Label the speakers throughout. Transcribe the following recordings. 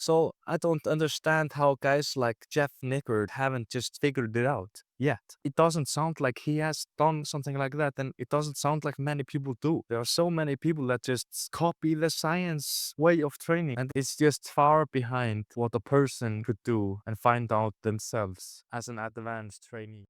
Speaker 1: So I don't understand how guys like Jeff Nippard haven't just figured it out yet. It doesn't sound like he has done something like that, and it doesn't sound like many people do. There are so many people that just copy the science way of training, and it's just far behind what a person could do and find out themselves as an advanced trainee.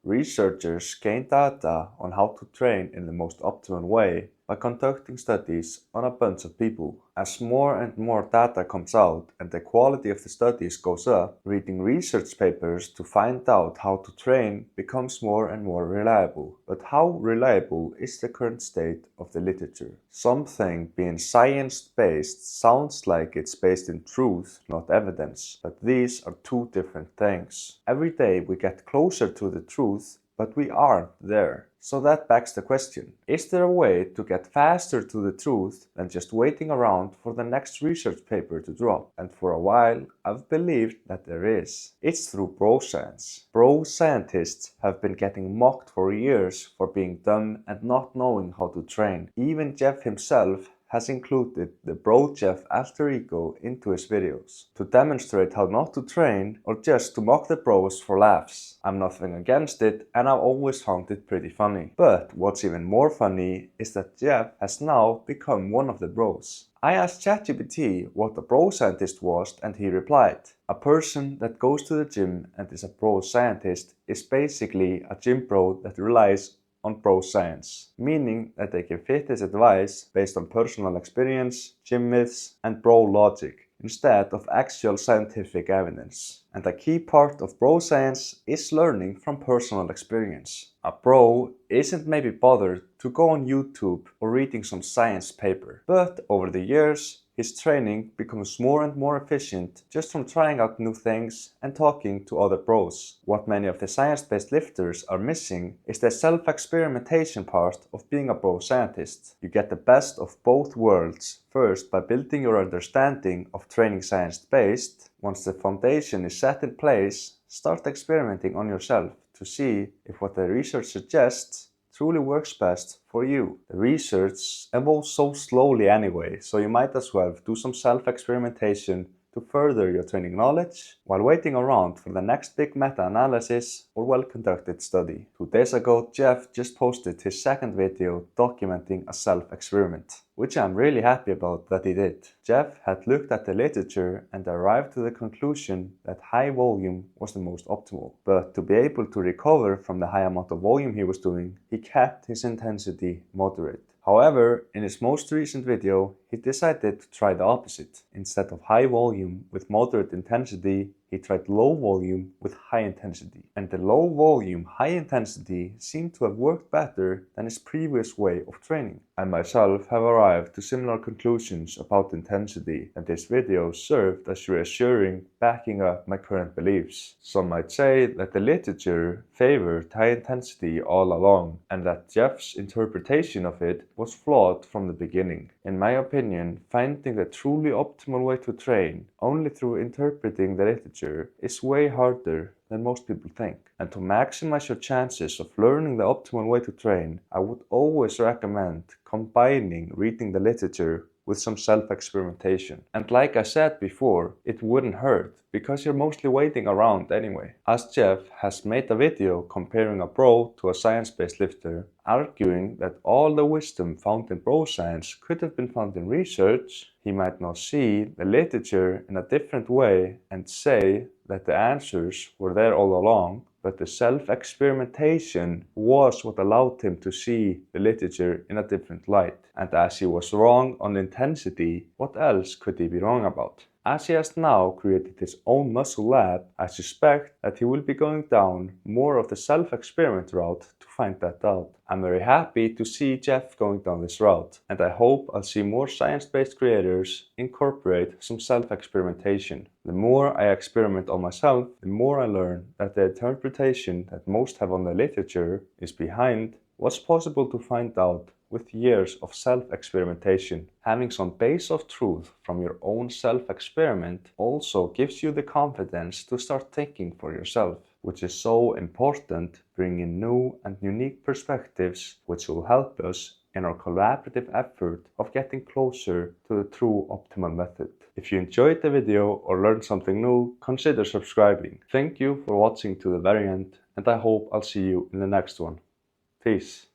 Speaker 2: Researchers gain data on how to train in the most optimal way by conducting studies on a bunch of people. As more and more data comes out and the quality of the studies goes up, reading research papers to find out how to train becomes more and more reliable. But how reliable is the current state of the literature? Something being science-based sounds like it's based in truth, not evidence, but these are two different things. Every day we get closer to the truth, but we aren't there. So that begs the question, is there a way to get faster to the truth than just waiting around for the next research paper to drop? And for a while, I've believed that there is. It's through bro science. Bro scientists have been getting mocked for years for being dumb and not knowing how to train. Even Jeff himself has included the Bro Jeff alter ego into his videos to demonstrate how not to train or just to mock the bros for laughs. I'm nothing against it and I've always found it pretty funny. But what's even more funny is that Jeff has now become one of the bros. I asked ChatGPT what a bro scientist was and he replied, a person that goes to the gym and is a bro scientist is basically a gym bro that relies on bro science, meaning that they give fitness advice based on personal experience, gym myths, and bro logic, instead of actual scientific evidence. And a key part of bro science is learning from personal experience. A bro isn't maybe bothered to go on YouTube or reading some science paper, but over the years, his training becomes more and more efficient just from trying out new things and talking to other pros. What many of the science-based lifters are missing is the self-experimentation part of being a pro scientist. You get the best of both worlds, first by building your understanding of training science-based. Once the foundation is set in place, start experimenting on yourself to see if what the research suggests truly works best for you. The research evolves so slowly anyway, so you might as well do some self-experimentation to further your training knowledge while waiting around for the next big meta-analysis or well-conducted study. 2 days ago, Jeff just posted his second video documenting a self-experiment, which I'm really happy about that he did. Jeff had looked at the literature and arrived to the conclusion that high volume was the most optimal. But to be able to recover from the high amount of volume he was doing, he kept his intensity moderate. However, in his most recent video, he decided to try the opposite. Instead of high volume with moderate intensity, he tried low volume with high intensity. And the low volume, high intensity seemed to have worked better than his previous way of training. I myself have arrived to similar conclusions about intensity, and this video served as reassuring, backing up my current beliefs. Some might say that the literature favored high intensity all along, and that Jeff's interpretation of it was flawed from the beginning. In my opinion, finding the truly optimal way to train only through interpreting the literature is way harder than most people think. And to maximize your chances of learning the optimal way to train, I would always recommend combining reading the literature with some self-experimentation. And like I said before, it wouldn't hurt because you're mostly waiting around anyway. As Jeff has made a video comparing a pro to a science-based lifter, arguing that all the wisdom found in pro science could have been found in research, he might now see the literature in a different way and say that the answers were there all along, but the self-experimentation was what allowed him to see the literature in a different light. And as he was wrong on intensity, what else could he be wrong about? As he has now created his own muscle lab, I suspect that he will be going down more of the self-experiment route to find that out. I'm very happy to see Jeff going down this route, and I hope I'll see more science-based creators incorporate some self-experimentation. The more I experiment on myself, the more I learn that the interpretation that most have on the literature is behind what's possible to find out with years of self-experimentation. Having some base of truth from your own self-experiment also gives you the confidence to start thinking for yourself, which is so important, bringing new and unique perspectives which will help us in our collaborative effort of getting closer to the true optimal method. If you enjoyed the video or learned something new, consider subscribing. Thank you for watching to the very end, and I hope I'll see you in the next one. Peace.